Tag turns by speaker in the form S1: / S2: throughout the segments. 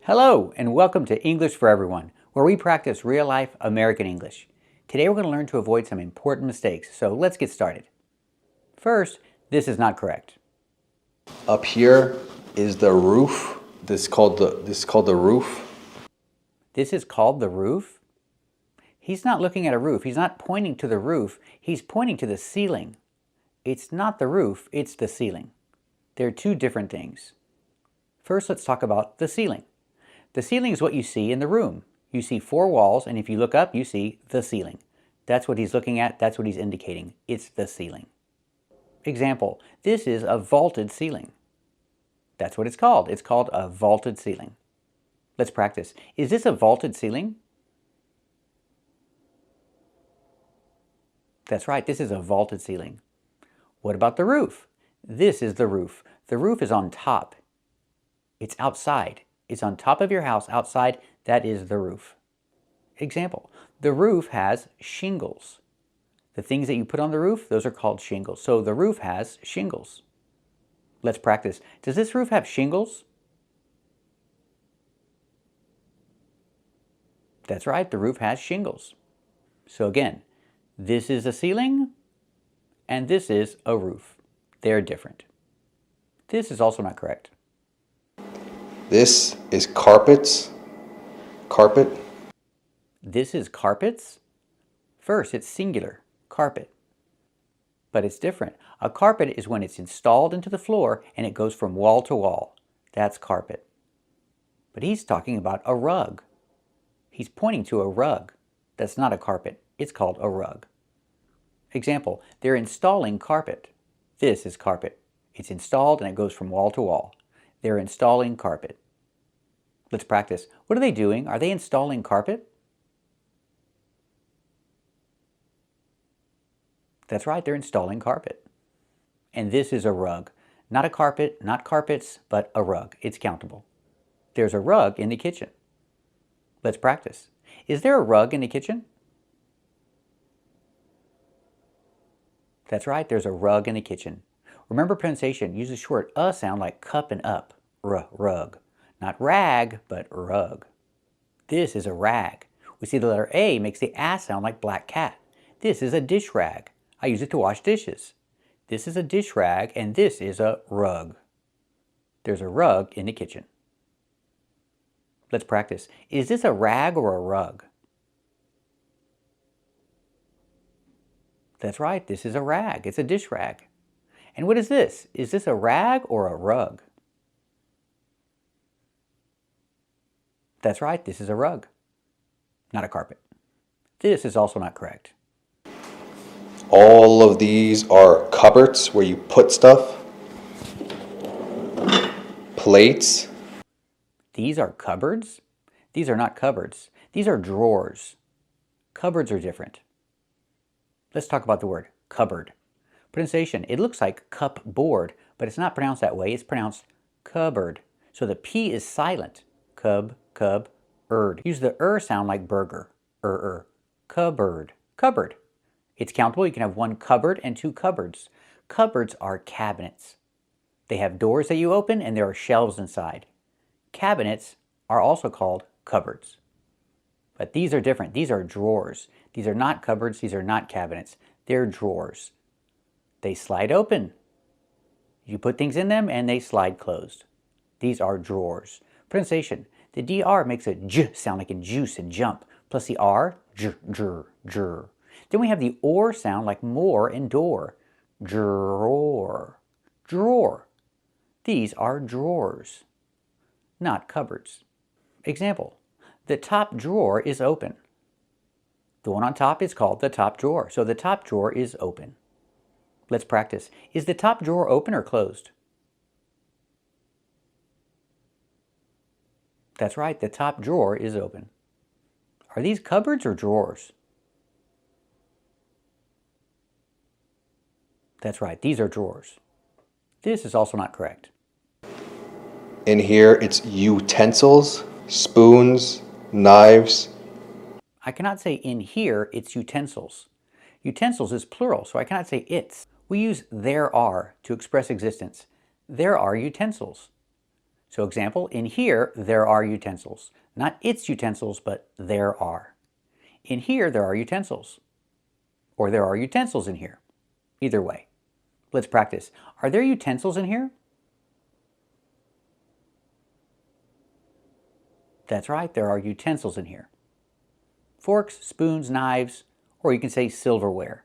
S1: Hello, and welcome to English for Everyone, where we practice real-life American English. Today we're going to learn to avoid some important mistakes, so let's get started. First, this is not correct.
S2: Up here is the roof. This is called the roof.
S1: This is called the roof? He's not looking at a roof. He's not pointing to the roof. He's pointing to the ceiling. It's not the roof, it's the ceiling. They're two different things. First, let's talk about the ceiling. The ceiling is what you see in the room. You see four walls, and if you look up, you see the ceiling. That's what he's looking at. That's what he's indicating. It's the ceiling. Example, this is a vaulted ceiling. That's what it's called. It's called a vaulted ceiling. Let's practice. Is this a vaulted ceiling? That's right. This is a vaulted ceiling. What about the roof? This is the roof. The roof is on top. It's outside. It's on top of your house outside. That is the roof. Example, the roof has shingles. The things that you put on the roof, those are called shingles. So the roof has shingles. Let's practice. Does this roof have shingles? That's right, the roof has shingles. So again, this is a ceiling and this is a roof. They're different. This is also not correct.
S2: This is carpet.
S1: This is carpets? First, it's singular, carpet. But it's different. A carpet is when it's installed into the floor and it goes from wall to wall. That's carpet. But he's talking about a rug. He's pointing to a rug. That's not a carpet. It's called a rug. Example, they're installing carpet. This is carpet. It's installed and it goes from wall to wall. They're installing carpet. Let's practice. What are they doing? Are they installing carpet? That's right, they're installing carpet. And this is a rug. Not a carpet, not carpets, but a rug. It's countable. There's a rug in the kitchen. Let's practice. Is there a rug in the kitchen? That's right, there's a rug in the kitchen. Remember pronunciation, use the short sound like cup and up. Rug. Not rag, but rug. This is a rag. We see the letter A makes the sound like black cat. This is a dish rag. I use it to wash dishes. This is a dish rag and this is a rug. There's a rug in the kitchen. Let's practice. Is this a rag or a rug? That's right, this is a rag. It's a dish rag. And what is this? Is this a rag or a rug? That's right, this is a rug, not a carpet. This is also not correct.
S2: All of these are cupboards where you put stuff. Plates.
S1: These are cupboards? These are not cupboards. These are drawers. Cupboards are different. Let's talk about the word cupboard. Pronunciation, it looks like cupboard, but it's not pronounced that way. It's pronounced cupboard. So the P is silent. Cupboard. Use the sound like burger. Cupboard. Cupboard. It's countable. You can have one cupboard and two cupboards. Cupboards are cabinets. They have doors that you open and there are shelves inside. Cabinets are also called cupboards. But these are different. These are drawers. These are not cupboards. These are not cabinets. They're drawers. They slide open. You put things in them and they slide closed. These are drawers. Pronunciation. The DR makes a J sound like in juice and jump. Plus the R, jr. Then we have the OR sound like more and door. Drawer. Drawer. These are drawers, not cupboards. Example. The top drawer is open. The one on top is called the top drawer. So the top drawer is open. Let's practice. Is the top drawer open or closed? That's right, the top drawer is open. Are these cupboards or drawers? That's right, these are drawers. This is also not correct.
S2: In here, it's utensils, spoons, knives.
S1: I cannot say in here, it's utensils. Utensils is plural, so I cannot say it's. We use there are to express existence. There are utensils. So example, in here, there are utensils. Not its utensils, but there are. In here, there are utensils. Or there are utensils in here. Either way. Let's practice. Are there utensils in here? That's right, there are utensils in here. Forks, spoons, knives, or you can say silverware.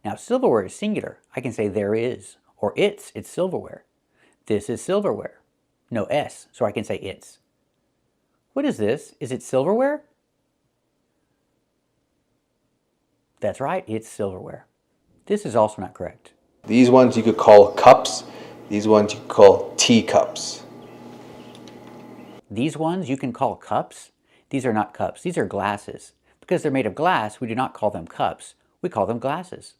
S1: Now, silverware is singular. I can say there is, or it's silverware. This is silverware. No S, so I can say it's. What is this? Is it silverware? That's right, it's silverware. This is also not correct.
S2: These ones you could call cups. These ones you could call teacups.
S1: These ones you can call cups. These are not cups. These are glasses. Because they're made of glass, we do not call them cups. We call them glasses.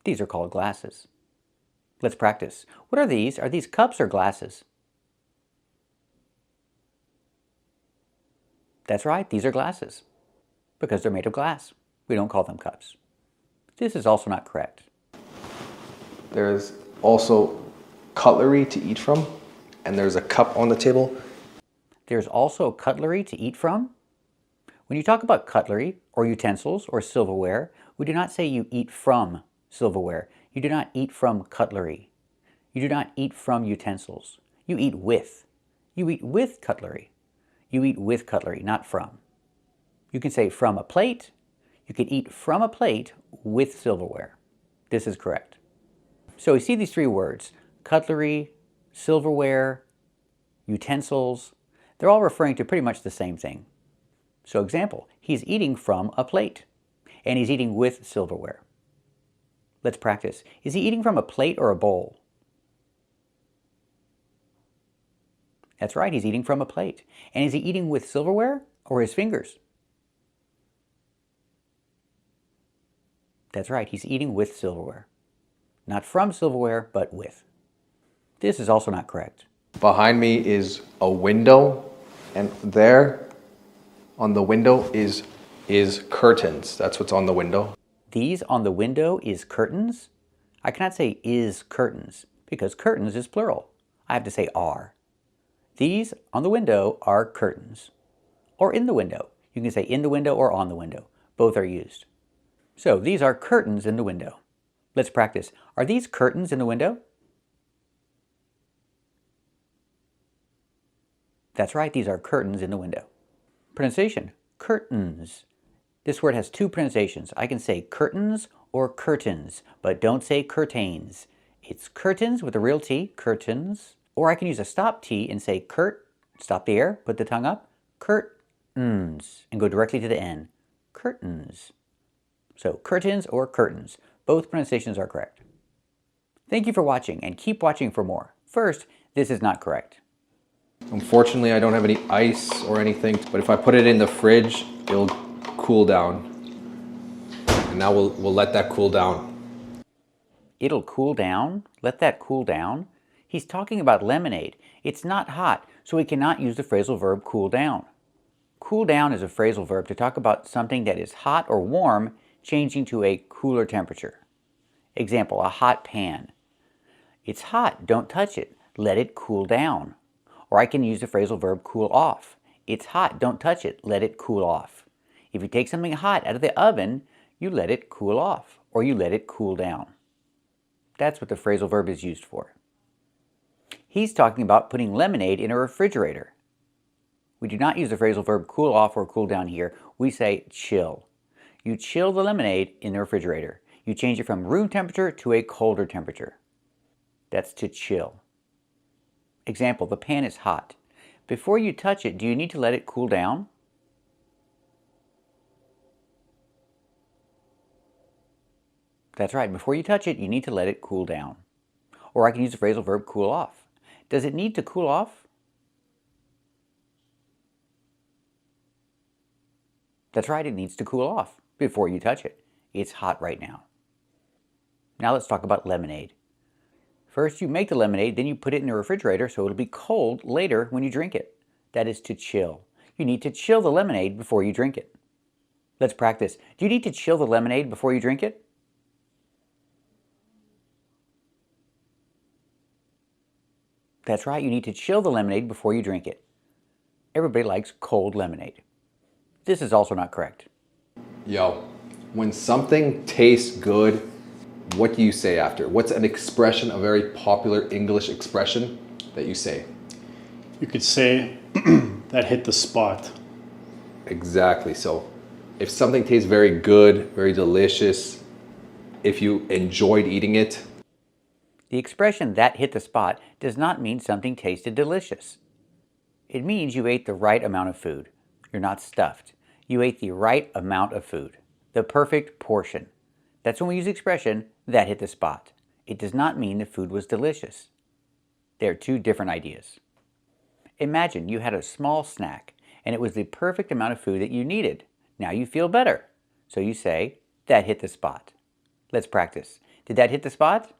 S1: These are called glasses. Let's practice. What are these? Are these cups or glasses? That's right, these are glasses. Because they're made of glass. We don't call them cups. This is also not correct.
S2: There's also cutlery to eat from, and there's a cup on the table.
S1: There's also cutlery to eat from. When you talk about cutlery or utensils or silverware, we do not say you eat from silverware. You do not eat from cutlery. You do not eat from utensils. You eat with. You eat with cutlery. You eat with cutlery, not from. You can say from a plate. You can eat from a plate with silverware. This is correct. So we see these three words, cutlery, silverware, utensils. They're all referring to pretty much the same thing. So example, he's eating from a plate, and he's eating with silverware. Let's practice. Is he eating from a plate or a bowl? That's right, he's eating from a plate. And is he eating with silverware or his fingers? That's right, he's eating with silverware. Not from silverware, but with. This is also not correct.
S2: Behind me is a window, and there on the window is curtains. That's what's on the window.
S1: These on the window is curtains. I cannot say is curtains because curtains is plural. I have to say are. These on the window are curtains. Or in the window. You can say in the window or on the window. Both are used. So these are curtains in the window. Let's practice. Are these curtains in the window? That's right, these are curtains in the window. Pronunciation, curtains. This word has two pronunciations. I can say curtains or curtains, but don't say curtains. It's curtains with a real T, curtains. Or I can use a stop T and say curt, stop the air, put the tongue up, curtains, and go directly to the N, curtains. So curtains or curtains, both pronunciations are correct. Thank you for watching and keep watching for more. First, this is not correct.
S2: Unfortunately, I don't have any ice or anything, but if I put it in the fridge, it'll cool down. And now we'll let that cool down.
S1: It'll cool down? Let that cool down? He's talking about lemonade. It's not hot, so we cannot use the phrasal verb cool down. Cool down is a phrasal verb to talk about something that is hot or warm changing to a cooler temperature. Example, a hot pan. It's hot, don't touch it. Let it cool down. Or I can use the phrasal verb cool off. It's hot, don't touch it. Let it cool off. If you take something hot out of the oven, you let it cool off, or you let it cool down. That's what the phrasal verb is used for. He's talking about putting lemonade in a refrigerator. We do not use the phrasal verb cool off or cool down here. We say chill. You chill the lemonade in the refrigerator. You change it from room temperature to a colder temperature. That's to chill. Example, the pan is hot. Before you touch it, do you need to let it cool down? That's right, before you touch it, you need to let it cool down. Or I can use the phrasal verb cool off. Does it need to cool off? That's right, it needs to cool off before you touch it. It's hot right now. Now let's talk about lemonade. First you make the lemonade, then you put it in the refrigerator so it'll be cold later when you drink it. That is to chill. You need to chill the lemonade before you drink it. Let's practice. Do you need to chill the lemonade before you drink it? That's right, you need to chill the lemonade before you drink it. Everybody likes cold lemonade. This is also not correct.
S2: Yo, when something tastes good, what do you say after? What's an expression, a very popular English expression that you say?
S3: You could say that hit the spot.
S2: Exactly. So if something tastes very good, very delicious, if you enjoyed eating it.
S1: The expression "that hit the spot" does not mean something tasted delicious. It means you ate the right amount of food. You're not stuffed. You ate the right amount of food. The perfect portion. That's when we use the expression "that hit the spot." It does not mean the food was delicious. They are two different ideas. Imagine you had a small snack and it was the perfect amount of food that you needed. Now you feel better. So you say, "that hit the spot." Let's practice. Did that hit the spot?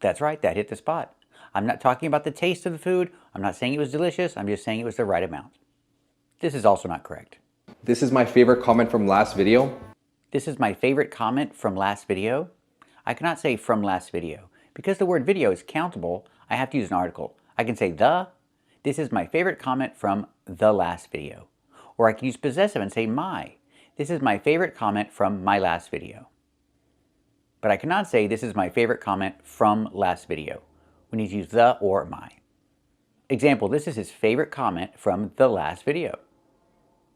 S1: That's right, that hit the spot. I'm not talking about the taste of the food. I'm not saying it was delicious. I'm just saying it was the right amount. This is also not correct.
S2: This is my favorite comment from last video.
S1: This is my favorite comment from last video. I cannot say from last video. Because the word video is countable, I have to use an article. I can say the. This is my favorite comment from the last video. Or I can use possessive and say my. This is my favorite comment from my last video. But I cannot say this is my favorite comment from last video. We need to use the or my. Example, this is his favorite comment from the last video.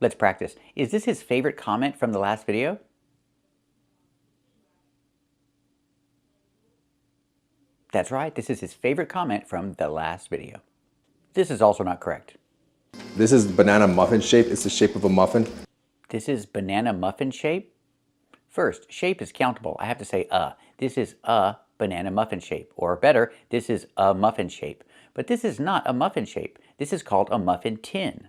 S1: Let's practice. Is this his favorite comment from the last video? That's right, this is his favorite comment from the last video. This is also not correct.
S2: This is banana muffin shape. It's the shape of a muffin.
S1: This is banana muffin shape. First, shape is countable. I have to say a. This is a banana muffin shape. Or better, this is a muffin shape. But this is not a muffin shape. This is called a muffin tin.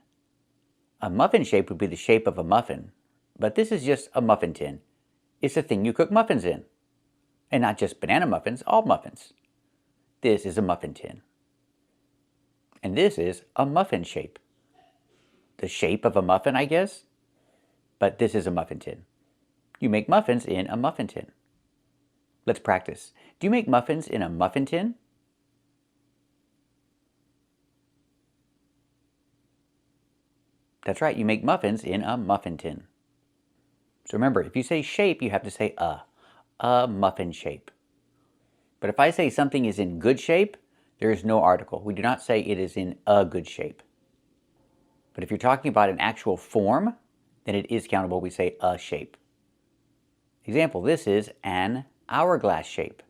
S1: A muffin shape would be the shape of a muffin. But this is just a muffin tin. It's the thing you cook muffins in. And not just banana muffins, all muffins. This is a muffin tin. And this is a muffin shape. The shape of a muffin, I guess? But this is a muffin tin. You make muffins in a muffin tin. Let's practice. Do you make muffins in a muffin tin? That's right, you make muffins in a muffin tin. So remember, if you say shape, you have to say a muffin shape. But if I say something is in good shape, there is no article. We do not say it is in a good shape. But if you're talking about an actual form, then it is countable. We say a shape. Example, this is an hourglass shape.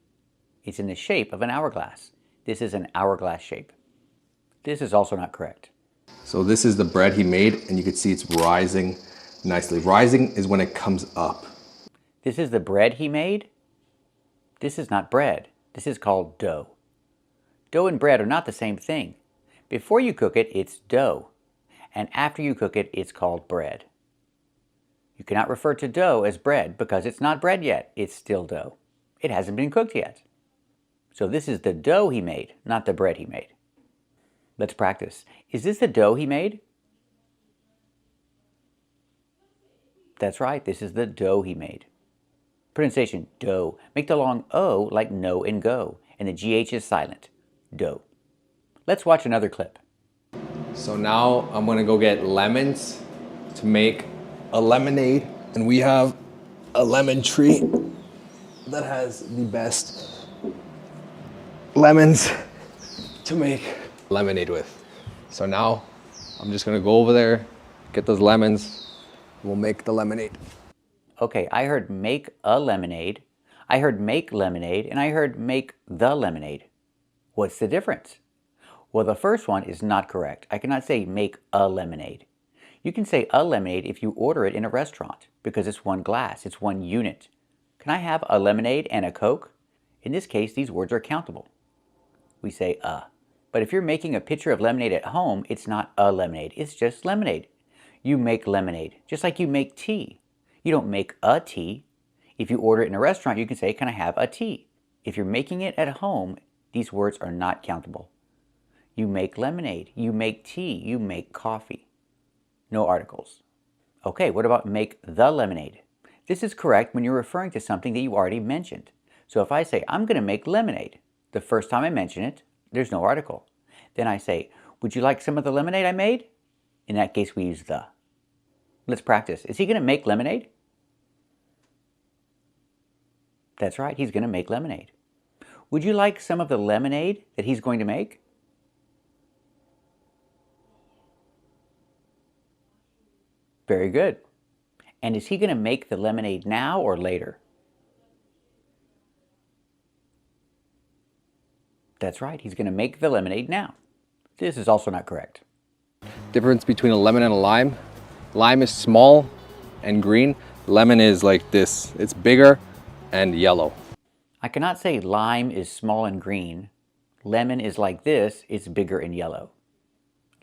S1: It's in the shape of an hourglass. This is an hourglass shape. This is also not correct.
S2: So this is the bread he made, and you can see it's rising nicely. Rising is when it comes up.
S1: This is the bread he made. This is not bread. This is called dough. Dough and bread are not the same thing. Before you cook it, it's dough. And after you cook it, it's called bread. You cannot refer to dough as bread because it's not bread yet. It's still dough. It hasn't been cooked yet. So this is the dough he made, not the bread he made. Let's practice. Is this the dough he made? That's right, this is the dough he made. Pronunciation, dough. Make the long O like no and go, and the GH is silent. Dough. Let's watch another clip.
S2: So now I'm gonna go get lemons to make a lemonade. And we have a lemon tree that has the best lemons to make lemonade with. So now I'm just gonna go over there, get those lemons, and we'll make the lemonade.
S1: Okay, I heard make a lemonade, I heard make lemonade, and I heard make the lemonade. What's the difference? Well, the first one is not correct. I cannot say make a lemonade. You can say a lemonade if you order it in a restaurant because it's one glass, it's one unit. Can I have a lemonade and a Coke? In this case, these words are countable. We say a. But if you're making a pitcher of lemonade at home, it's not a lemonade, it's just lemonade. You make lemonade, just like you make tea. You don't make a tea. If you order it in a restaurant, you can say, can I have a tea? If you're making it at home, these words are not countable. You make lemonade, you make tea, you make coffee. No articles. Okay, what about make the lemonade? This is correct when you're referring to something that you already mentioned. So if I say, I'm going to make lemonade, The first time I mention it, there's no article. Then I say, would you like some of the lemonade I made? In that case, we use the. Let's practice. Is he going to make lemonade? That's right, he's going to make lemonade. Would you like some of the lemonade that he's going to make? Very good. And is he going to make the lemonade now or later? That's right, he's going to make the lemonade now. This is also not correct.
S2: Difference between a lemon and a lime. Lime is small and green. Lemon is like this. It's bigger and yellow.
S1: I cannot say lime is small and green. Lemon is like this, it's bigger and yellow.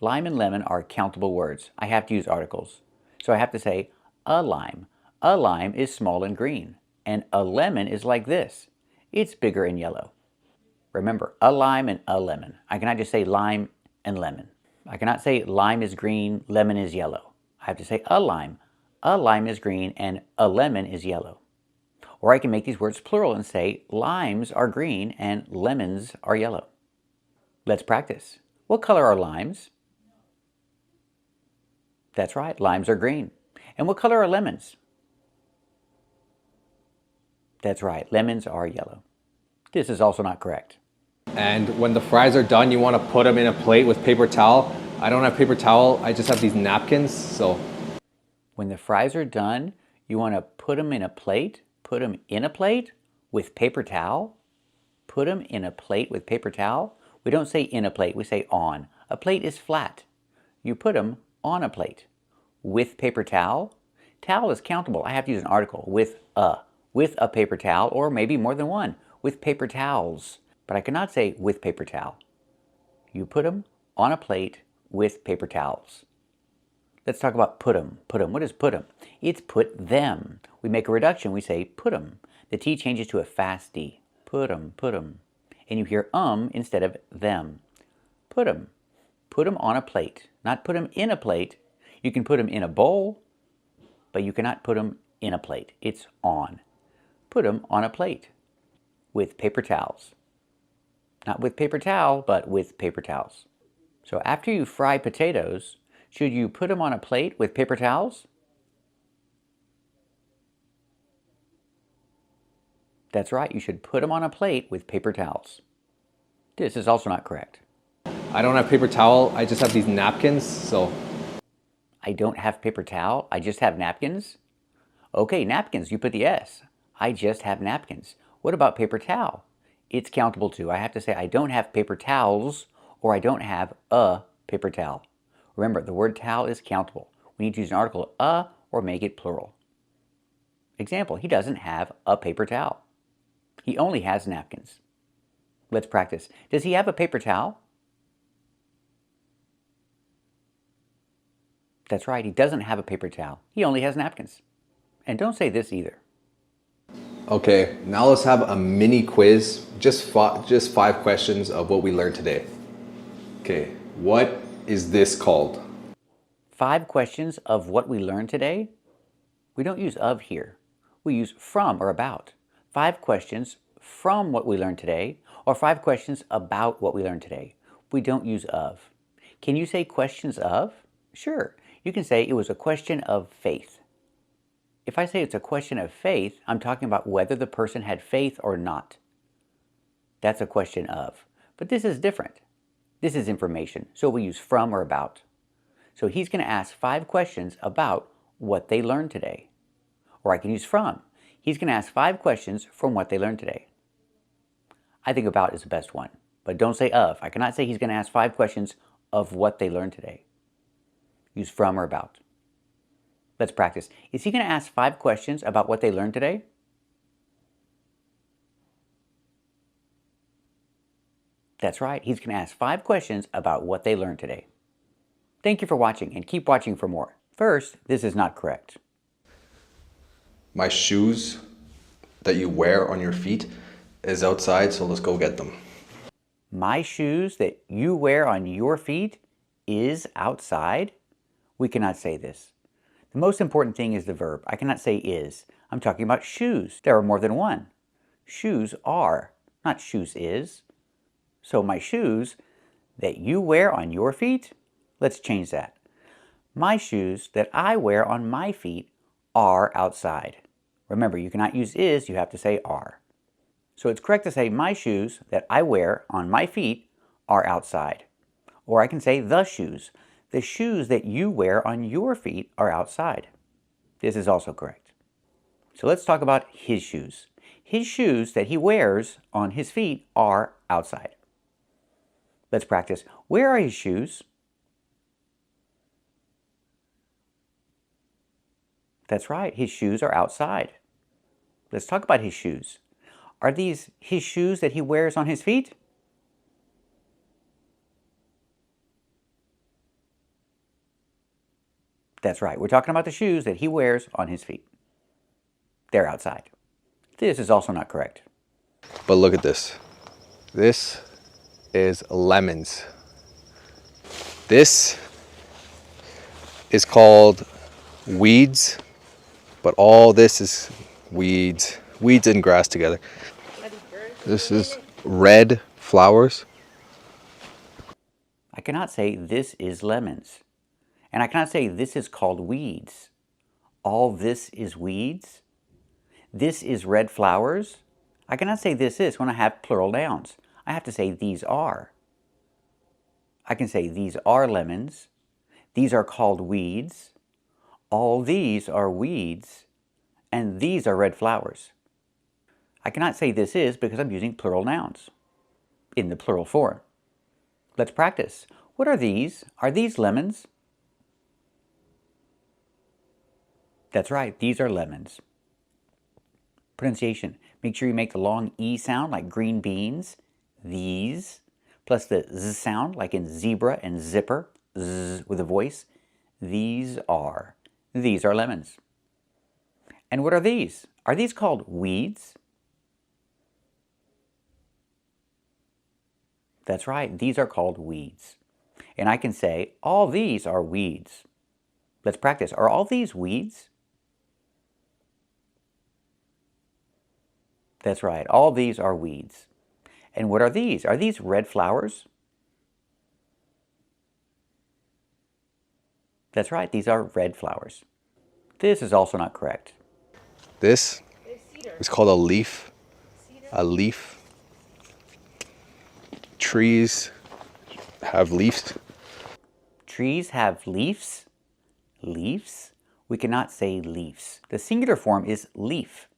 S1: Lime and lemon are countable words. I have to use articles. So I have to say a lime. A lime is small and green. And a lemon is like this. It's bigger and yellow. Remember, a lime and a lemon. I cannot just say lime and lemon. I cannot say lime is green, lemon is yellow. I have to say a lime. A lime is green and a lemon is yellow. Or I can make these words plural and say limes are green and lemons are yellow. Let's practice. What color are limes? That's right, limes are green. And what color are lemons? That's right, lemons are yellow. This is also not correct.
S2: And when the fries are done, you want to put them in a plate with paper towel. I don't have paper towel, I just have these napkins, so.
S1: When the fries are done, you want to put them in a plate? Put them in a plate with paper towel? Put them in a plate with paper towel? We don't say in a plate, we say on. A plate is flat. You put them on a plate. With paper towel? Towel is countable. I have to use an article. With a paper towel, or maybe more than one. With paper towels. But I cannot say with paper towel. You put them on a plate with paper towels. Let's talk about put 'em. Put 'em. What is put 'em? It's put them. We make a reduction. We say put 'em. The T changes to a fast D. Put 'em, put 'em. And you hear instead of them. Put 'em. Put 'em on a plate. Not put 'em in a plate. You can put 'em in a bowl, but you cannot put 'em in a plate. It's on. Put 'em on a plate with paper towels. Not with paper towel, but with paper towels. So after you fry potatoes, should you put them on a plate with paper towels? That's right, you should put them on a plate with paper towels. This is also not correct.
S2: I don't have paper towel, I just have these napkins, so.
S1: I don't have paper towel, I just have napkins? Okay, napkins, you put the S. I just have napkins. What about paper towel? It's countable too. I have to say I don't have paper towels or I don't have a paper towel. Remember, the word towel is countable. We need to use an article or make it plural. Example, he doesn't have a paper towel. He only has napkins. Let's practice. Does he have a paper towel? That's right, he doesn't have a paper towel. He only has napkins. And don't say this either.
S2: Okay, now let's have a mini quiz, just 5 questions of what we learned today. Okay, what is this called?
S1: 5 questions of what we learned today? We don't use of here. We use from or about. 5 questions from what we learned today, or 5 questions about what we learned today. We don't use of. Can you say questions of? Sure. You can say it was a question of faith. If I say it's a question of faith, I'm talking about whether the person had faith or not. That's a question of. But this is different. This is information, so we use from or about. So he's going to ask 5 questions about what they learned today. Or I can use from. He's going to ask 5 questions from what they learned today. I think about is the best one, but don't say of. I cannot say he's going to ask 5 questions of what they learned today. Use from or about. Let's practice. Is he going to ask 5 questions about what they learned today? That's right. He's going to ask 5 questions about what they learned today. Thank you for watching and keep watching for more. First, this is not correct.
S2: My shoes that you wear on your feet is outside, so let's go get them.
S1: My shoes that you wear on your feet is outside? We cannot say this. The most important thing is the verb. I cannot say is. I'm talking about shoes. There are more than one. Shoes are, not shoes is. So my shoes that you wear on your feet, let's change that. My shoes that I wear on my feet are outside. Remember, you cannot use is, you have to say are. So it's correct to say my shoes that I wear on my feet are outside. Or I can say the shoes. The shoes that you wear on your feet are outside. This is also correct. So let's talk about his shoes. His shoes that he wears on his feet are outside. Let's practice. Where are his shoes? That's right, his shoes are outside. Let's talk about his shoes. Are these his shoes that he wears on his feet? That's right, we're talking about the shoes that he wears on his feet. They're outside. This is also not correct.
S2: But look at this. This is lemons. This is called weeds, but all this is weeds. Weeds and grass together. This is red flowers.
S1: I cannot say this is lemons. And I cannot say this is called weeds. All this is weeds. This is red flowers. I cannot say this is when I have plural nouns. I have to say these are. I can say these are lemons. These are called weeds. All these are weeds. And these are red flowers. I cannot say this is because I'm using plural nouns in the plural form. Let's practice. What are these? Are these lemons? That's right, these are lemons. Pronunciation. Make sure you make the long E sound like green beans. These. Plus the Z sound like in zebra and zipper. Z with a voice. These are. These are lemons. And what are these? Are these called weeds? That's right, these are called weeds. And I can say, all these are weeds. Let's practice. Are all these weeds? That's right, all these are weeds. And what are these? Are these red flowers? That's right, these are red flowers. This is also not correct.
S2: This is called a leaf. A leaf. Trees have leaves.
S1: Trees have leaves? Leaves? We cannot say leaves. The singular form is leaf,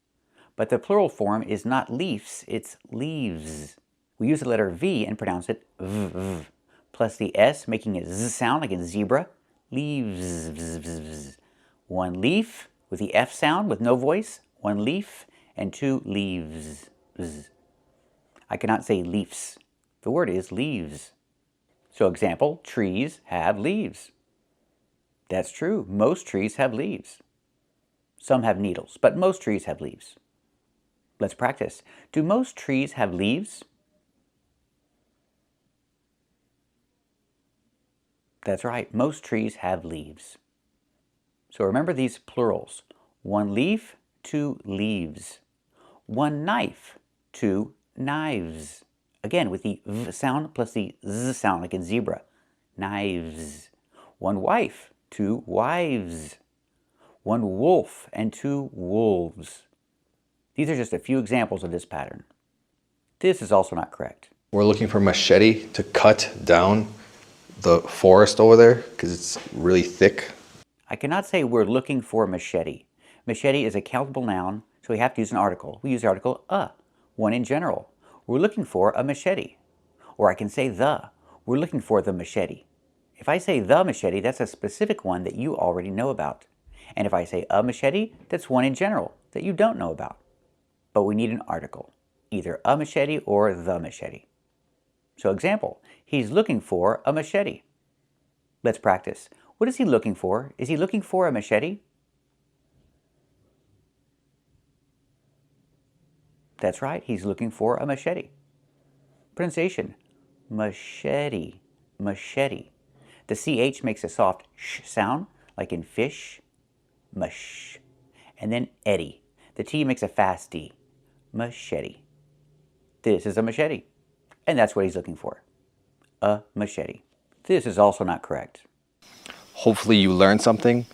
S1: but the plural form is not leaves, it's leaves. We use the letter V and pronounce it v, plus the S making a Z sound like in zebra. Leaves. One leaf with the F sound with no voice. One leaf and two leaves. I cannot say leaves. The word is leaves. So example, trees have leaves. That's true. Most trees have leaves. Some have needles, but most trees have leaves. Let's practice. Do most trees have leaves? That's right. Most trees have leaves. So remember these plurals. One leaf, two leaves. One knife, two knives. Again, with the V sound plus the Z sound like in zebra. Knives. One wife, two wives. One wolf and two wolves. These are just a few examples of this pattern. This is also not correct.
S2: We're looking for machete to cut down the forest over there because it's really thick.
S1: I cannot say we're looking for a machete. Machete is a countable noun, so we have to use an article. We use the article a, one in general. We're looking for a machete. Or I can say the. We're looking for the machete. If I say the machete, that's a specific one that you already know about. And if I say a machete, that's one in general that you don't know about. But we need an article, either a machete or the machete. So example, he's looking for a machete. Let's practice. What is he looking for? Is he looking for a machete? That's right, he's looking for a machete. Pronunciation, machete, machete. The CH makes a soft sh sound, like in fish, mush. And then eddy. The T makes a fast D, machete. This is a machete. And that's what he's looking for. A machete. This is also not correct.
S2: Hopefully you learned something.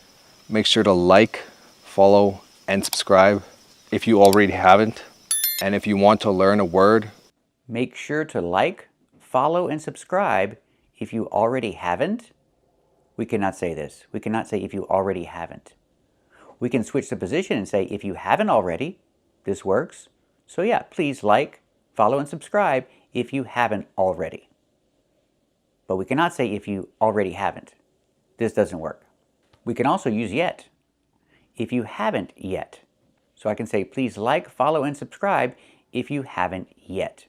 S2: Make sure to like, follow, and subscribe if you already haven't. And if you want to learn a word,
S1: make sure to like, follow, and subscribe if you already haven't. We cannot say this. We cannot say if you already haven't. We can switch the position and say if you haven't already. This works. So yeah, please like, follow, and subscribe if you haven't already. But we cannot say if you already haven't. This doesn't work. We can also use yet. If you haven't yet. So I can say please like, follow, and subscribe if you haven't yet.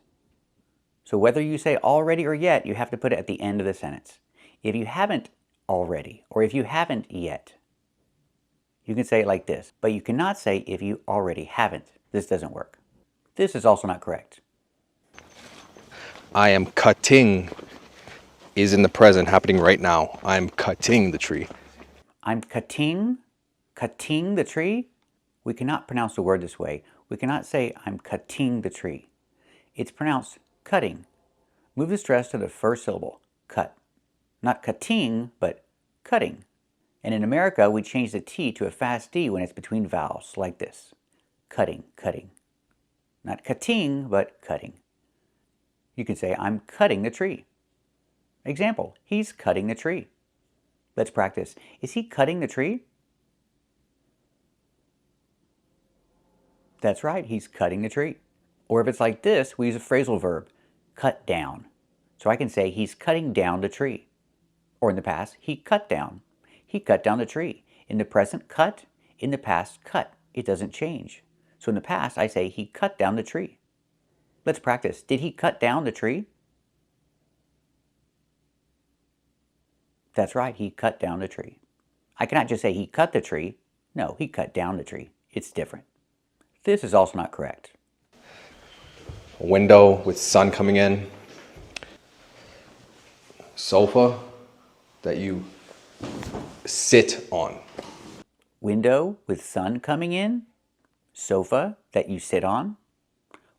S1: So whether you say already or yet, you have to put it at the end of the sentence. If you haven't already, or if you haven't yet, you can say it like this. But you cannot say if you already haven't. This doesn't work. This is also not correct.
S2: I am cutting is in the present, happening right now. I'm cutting the tree.
S1: I'm cutting the tree. We cannot pronounce the word this way. We cannot say I'm cutting the tree. It's pronounced cutting. Move the stress to the first syllable, cut. Not cutting, but cutting. And in America, we change the T to a fast D when it's between vowels, like this. Cutting, cutting. Not cutting, but cutting. You can say, I'm cutting the tree. Example, he's cutting the tree. Let's practice. Is he cutting the tree? That's right, he's cutting the tree. Or if it's like this, we use a phrasal verb, cut down. So I can say he's cutting down the tree. Or in the past, he cut down. He cut down the tree. In the present, cut. In the past, cut. It doesn't change. So in the past, I say he cut down the tree. Let's practice. Did he cut down the tree? That's right, he cut down the tree. I cannot just say he cut the tree. No, he cut down the tree. It's different. This is also not correct.
S2: A window with sun coming in. Sofa that you sit on.
S1: Window with sun coming in. Sofa that you sit on.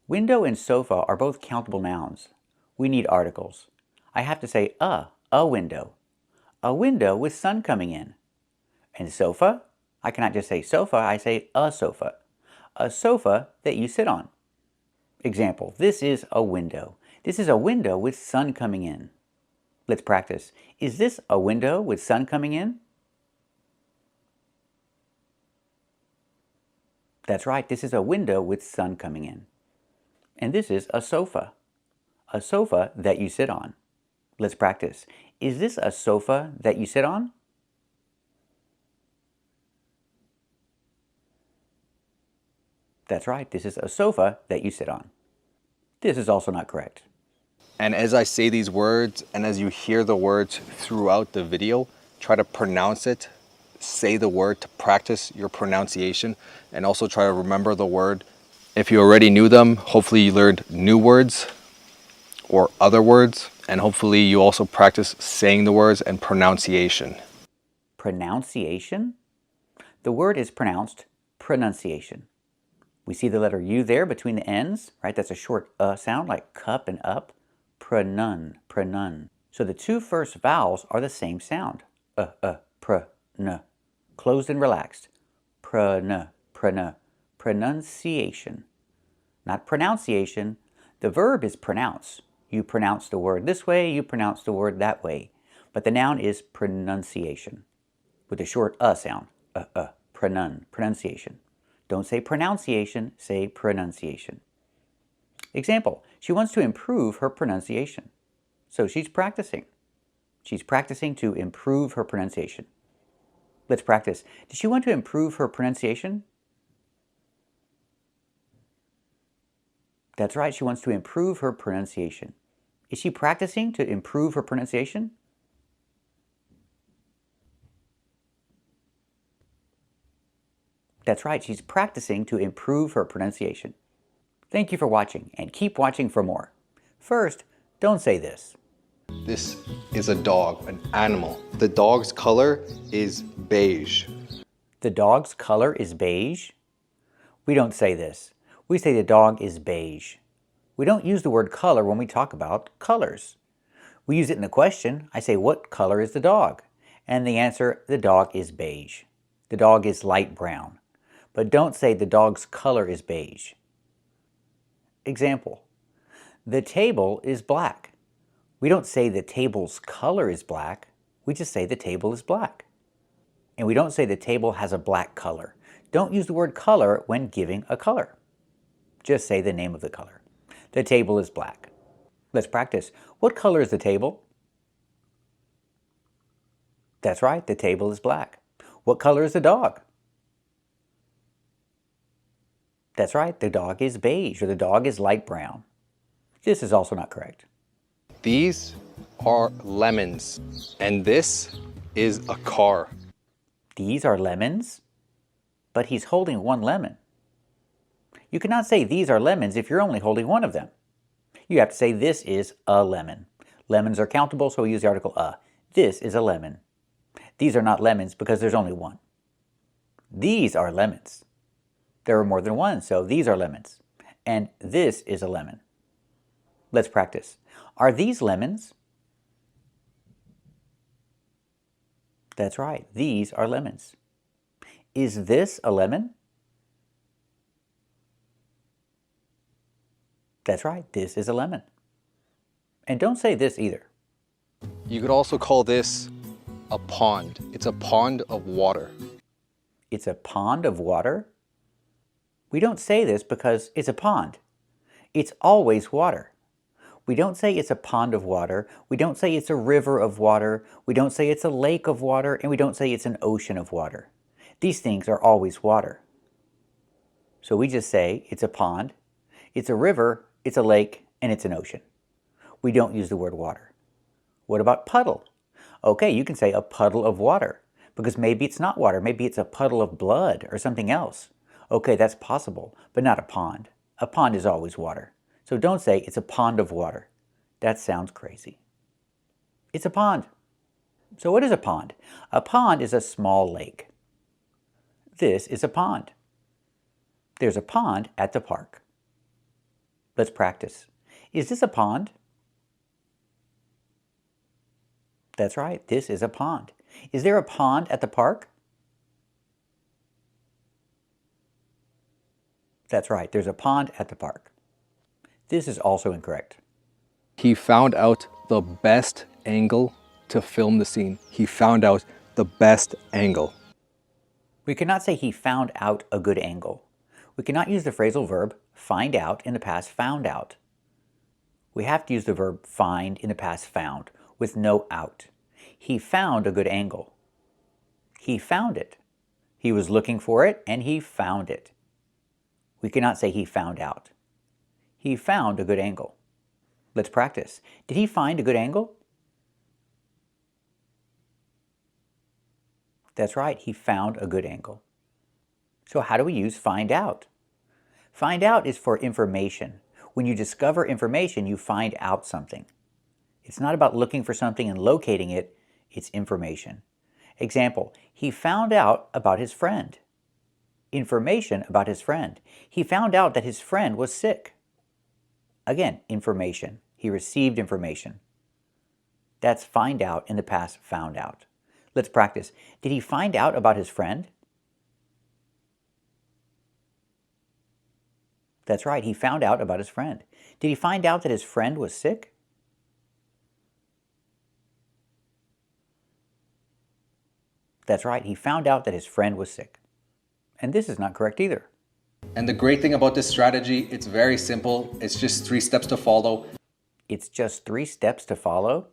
S1: Window and sofa are both countable nouns. We need articles. I have to say a window. A window with sun coming in. And sofa, I cannot just say sofa, I say a sofa. A sofa that you sit on. Example, this is a window. This is a window with sun coming in. Let's practice. Is this a window with sun coming in? That's right, this is a window with sun coming in. And this is a sofa that you sit on. Let's practice. Is this a sofa that you sit on? That's right, this is a sofa that you sit on. This is also not correct.
S2: And as I say these words, and as you hear the words throughout the video, try to pronounce it, say the word to practice your pronunciation, and also try to remember the word. If you already knew them, hopefully you learned new words or other words, and hopefully you also practice saying the words and pronunciation.
S1: Pronunciation? The word is pronounced pronunciation. We see the letter U there between the N's, right? That's a short sound like cup and up. Pronun, pronun. So the two first vowels are the same sound. Pr-n. Closed and relaxed. Pr-n, pr-n. Pronunciation. Not pronunciation. The verb is pronounce. You pronounce the word this way, you pronounce the word that way. But the noun is pronunciation. With a short sound. Pronun, pronunciation. Don't say pronunciation, say pronunciation. Example, she wants to improve her pronunciation. So she's practicing. She's practicing to improve her pronunciation. Let's practice. Does she want to improve her pronunciation? That's right, she wants to improve her pronunciation. Is she practicing to improve her pronunciation? That's right, she's practicing to improve her pronunciation. Thank you for watching, and keep watching for more. First, don't say this.
S2: This is a dog, an animal. The dog's color is beige.
S1: The dog's color is beige? We don't say this. We say the dog is beige. We don't use the word color when we talk about colors. We use it in the question. I say, what color is the dog? And the answer, the dog is beige. The dog is light brown. But don't say the dog's color is beige. Example, the table is black. We don't say the table's color is black. We just say the table is black. And we don't say the table has a black color. Don't use the word color when giving a color. Just say the name of the color. The table is black. Let's practice. What color is the table? That's right, the table is black. What color is the dog? That's right, the dog is beige, or the dog is light brown. This is also not correct.
S2: These are lemons, and this is a car.
S1: These are lemons, but he's holding one lemon. You cannot say these are lemons if you're only holding one of them. You have to say this is a lemon. Lemons are countable, so we use the article a. This is a lemon. These are not lemons because there's only one. These are lemons. There are more than one, so these are lemons. And this is a lemon. Let's practice. Are these lemons? That's right, these are lemons. Is this a lemon? That's right, this is a lemon. And don't say this either.
S2: You could also call this a pond. It's a pond of water.
S1: It's a pond of water? We don't say this because it's a pond. It's always water. We don't say it's a pond of water. We don't say it's a river of water. We don't say it's a lake of water. And we don't say it's an ocean of water. These things are always water. So we just say it's a pond, it's a river, it's a lake, and it's an ocean. We don't use the word water. What about puddle? Okay, you can say a puddle of water because maybe it's not water. Maybe it's a puddle of blood or something else. Okay, that's possible, but not a pond. A pond is always water. So don't say it's a pond of water. That sounds crazy. It's a pond. So what is a pond? A pond is a small lake. This is a pond. There's a pond at the park. Let's practice. Is this a pond? That's right, this is a pond. Is there a pond at the park? That's right, there's a pond at the park. This is also incorrect.
S2: He found out the best angle to film the scene. He found out the best angle.
S1: We cannot say he found out a good angle. We cannot use the phrasal verb find out in the past found out. We have to use the verb find in the past found with no out. He found a good angle. He found it. He was looking for it and he found it. We cannot say he found out. He found a good angle. Let's practice. Did he find a good angle? That's right, he found a good angle. So how do we use find out? Find out is for information. When you discover information, you find out something. It's not about looking for something and locating it, it's information. Example, he found out about his friend. Information about his friend. He found out that his friend was sick. Again, information. He received information. That's find out in the past found out. Let's practice. Did he find out about his friend? That's right, he found out about his friend. Did he find out that his friend was sick? That's right, he found out that his friend was sick. And this is not correct either.
S2: And the great thing about this strategy, it's very simple. It's just 3 steps to follow.
S1: It's just 3 steps to follow?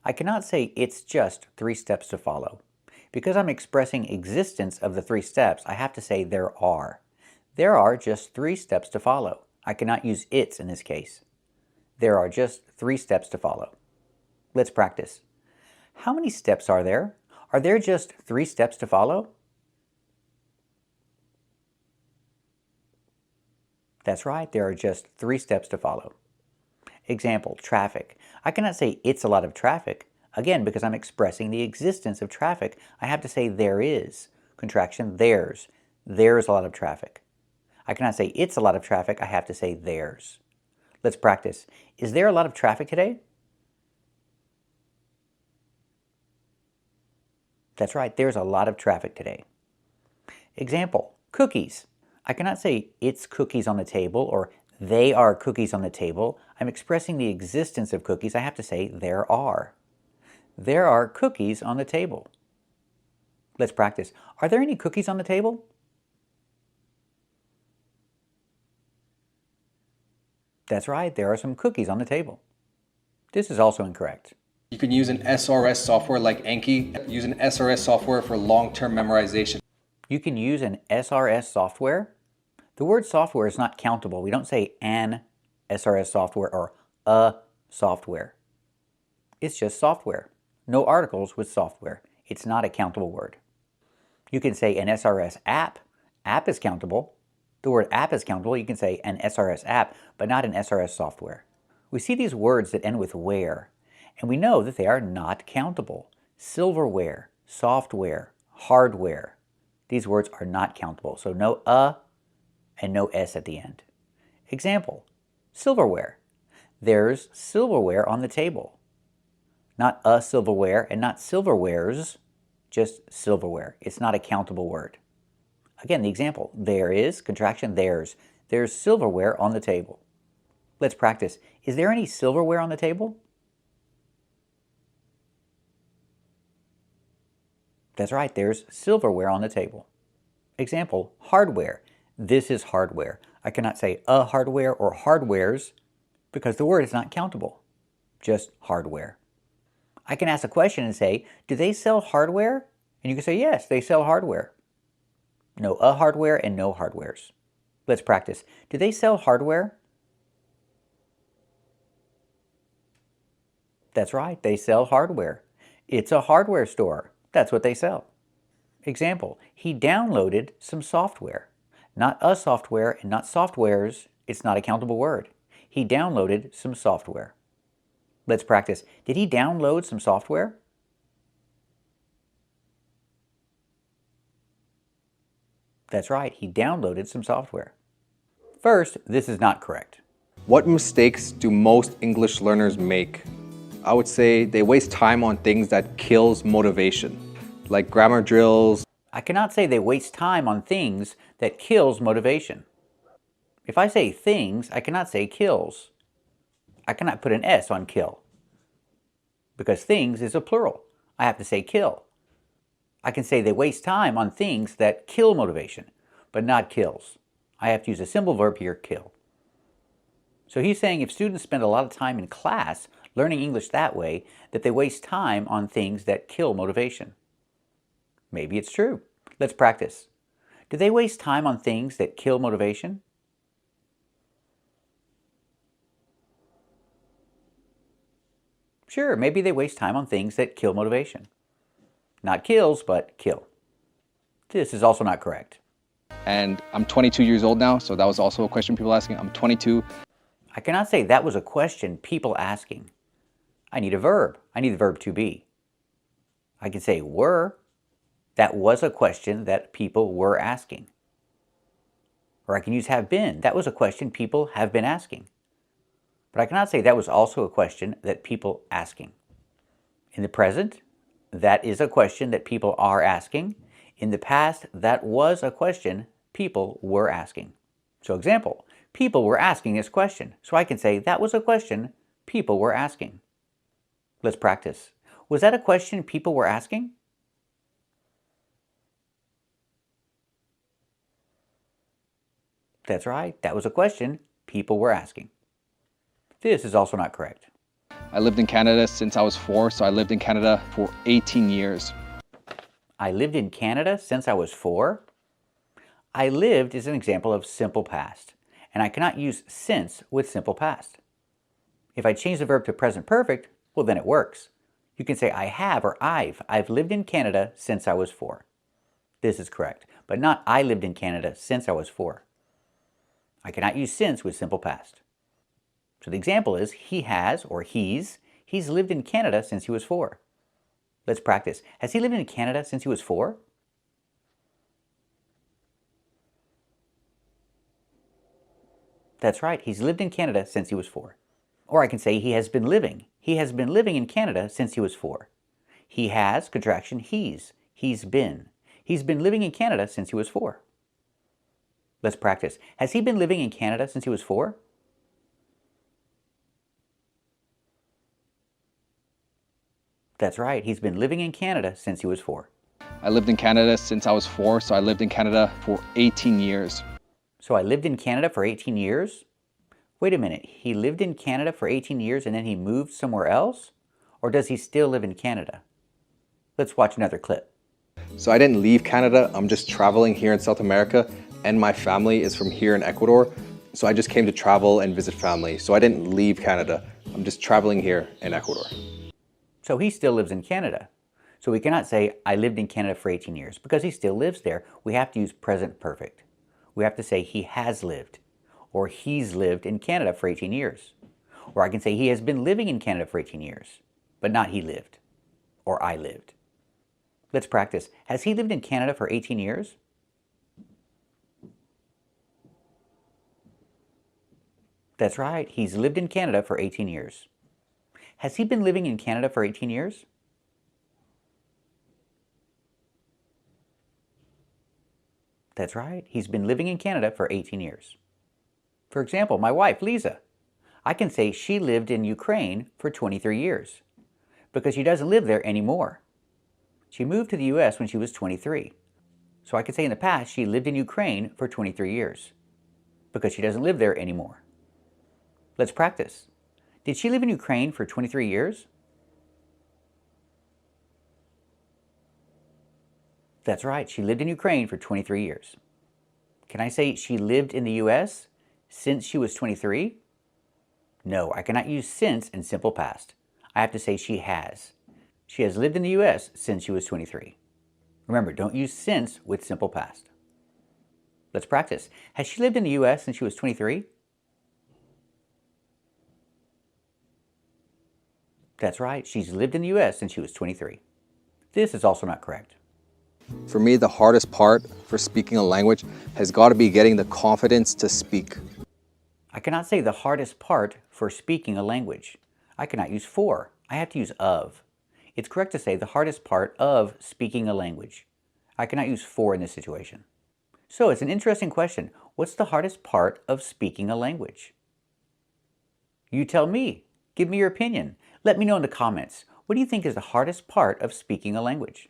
S1: I cannot say it's just 3 steps to follow. Because I'm expressing existence of the 3 steps, I have to say there are. There are just 3 steps to follow. I cannot use it's in this case. There are just 3 steps to follow. Let's practice. How many steps are there? Are there just 3 steps to follow? That's right, there are just 3 steps to follow. Example, traffic. I cannot say it's a lot of traffic. Again, because I'm expressing the existence of traffic, I have to say there is. Contraction, there's. There's a lot of traffic. I cannot say it's a lot of traffic, I have to say there's. Let's practice. Is there a lot of traffic today? That's right, there's a lot of traffic today. Example, cookies. I cannot say it's cookies on the table or they are cookies on the table. I'm expressing the existence of cookies. I have to say there are. There are cookies on the table. Let's practice. Are there any cookies on the table? That's right, there are some cookies on the table. This is also incorrect.
S2: You can use an SRS software like Anki. Use an SRS software for long-term memorization.
S1: You can use an SRS software. The word software is not countable. We don't say an SRS software or a software. It's just software. No articles with software. It's not a countable word. You can say an SRS app. App is countable. The word app is countable. You can say an SRS app, but not an SRS software. We see these words that end with ware, and we know that they are not countable. Silverware, software, hardware. These words are not countable, so no and no s at the end. Example, silverware. There's silverware on the table. Not a silverware and not silverwares, just silverware. It's not a countable word. Again, the example, there is, contraction, there's. There's silverware on the table. Let's practice. Is there any silverware on the table? That's right, there's silverware on the table. Example, hardware. This is hardware. I cannot say a hardware or hardwares because the word is not countable, just hardware. I can ask a question and say, do they sell hardware? And you can say, yes, they sell hardware. No a hardware and no hardwares. Let's practice. Do they sell hardware? That's right, they sell hardware. It's a hardware store. That's what they sell. Example, he downloaded some software. Not a software and not softwares. It's not a countable word. He downloaded some software. Let's practice. Did he download some software? That's right, he downloaded some software. First, this is not correct.
S2: What mistakes do most English learners make? I would say they waste time on things that kills motivation, like grammar drills.
S1: I cannot say they waste time on things that kills motivation. If I say things, I cannot say kills. I cannot put an S on kill because things is a plural. I have to say kill. I can say they waste time on things that kill motivation, but not kills. I have to use a simple verb here, kill. So he's saying if students spend a lot of time in class learning English that way, that they waste time on things that kill motivation. Maybe it's true. Let's practice. Do they waste time on things that kill motivation? Sure, maybe they waste time on things that kill motivation. Not kills, but kill. This is also not correct.
S2: And I'm 22 years old now, so that was also a question people asking. I'm 22.
S1: I cannot say that was a question people asking. I need a verb. I need the verb to be. I can say were. That was a question that people were asking. Or I can use have been. That was a question people have been asking. But I cannot say that was also a question that people asking. In the present, that is a question that people are asking. In the past, that was a question people were asking. So example, people were asking this question. So I can say that was a question people were asking. Let's practice. Was that a question people were asking? That's right, that was a question people were asking. This is also not correct.
S2: I lived in Canada since I was 4, so I lived in Canada for 18 years.
S1: I lived in Canada since I was 4. I lived is an example of simple past, and I cannot use since with simple past. If I change the verb to present perfect, well then it works. You can say I have or I've lived in Canada since I was 4. This is correct, but not I lived in Canada since I was 4. I cannot use since with simple past. So the example is he has or he's lived in Canada since he was 4. Let's practice. Has he lived in Canada since he was 4? That's right, he's lived in Canada since he was 4. Or I can say he has been living. He has been living in Canada since he was 4. He has, contraction, he's been. He's been living in Canada since he was 4. Let's practice. Has he been living in Canada since he was 4? That's right, he's been living in Canada since he was 4.
S2: I lived in Canada since I was 4, so I lived in Canada for 18 years.
S1: So I lived in Canada for 18 years? Wait a minute, he lived in Canada for 18 years and then he moved somewhere else? Or does he still live in Canada? Let's watch another clip.
S2: So I didn't leave Canada, I'm just traveling here in South America, and my family is from here in Ecuador. So I just came to travel and visit family. So I didn't leave Canada, I'm just traveling here in Ecuador.
S1: So he still lives in Canada. So we cannot say, I lived in Canada for 18 years, because he still lives there. We have to use present perfect. We have to say he has lived, or he's lived in Canada for 18 years. Or I can say he has been living in Canada for 18 years, but not he lived, or I lived. Let's practice. Has he lived in Canada for 18 years? That's right, he's lived in Canada for 18 years. Has he been living in Canada for 18 years? That's right, he's been living in Canada for 18 years. For example, my wife, Lisa. I can say she lived in Ukraine for 23 years because she doesn't live there anymore. She moved to the US when she was 23. So I can say in the past she lived in Ukraine for 23 years because she doesn't live there anymore. Let's practice. Did she live in Ukraine for 23 years? That's right, she lived in Ukraine for 23 years. Can I say she lived in the US since she was 23? No, I cannot use since in simple past. I have to say she has. She has lived in the US since she was 23. Remember, don't use since with simple past. Let's practice. Has she lived in the US since she was 23? That's right, she's lived in the US since she was 23. This is also not correct.
S2: For me, the hardest part for speaking a language has got to be getting the confidence to speak.
S1: I cannot say the hardest part for speaking a language. I cannot use for. I have to use of. It's correct to say the hardest part of speaking a language. I cannot use for in this situation. So it's an interesting question. What's the hardest part of speaking a language? You tell me. Give me your opinion. Let me know in the comments. What do you think is the hardest part of speaking a language?